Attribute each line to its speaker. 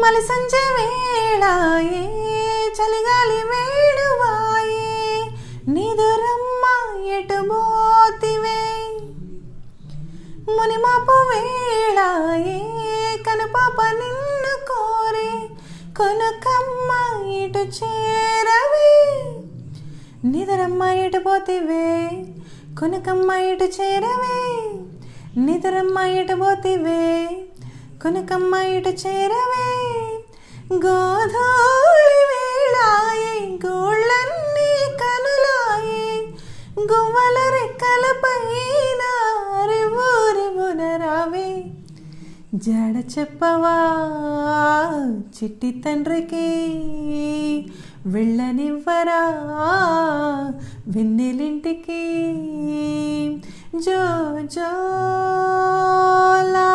Speaker 1: మలి సంజೆ వేళాయే చలిగాలి వేడువాయే నిదురమ్మ ఎటు మోతివే మునిమాపు వేళాయే కనుపాప నిన్ను కోరి కొనుకమ్మ ఇటు చేరవే నిదురమ్మ ఎటు పోతివే కొనుకమ్మ ఇటు చేరవే నిదురమ్మ ఎటు పోతివే కొనుకమ్మ ఇటు చేరవే గోధూళి వేళాయే గోళ్ళన్నీ కనులాయే గువ్వల రెక్కల పైన రివురివున రావే జాడ చెప్పవా చిట్టి తండ్రికి వెళ్ళనివ్వరా వెన్నెలింటికి జో జో లా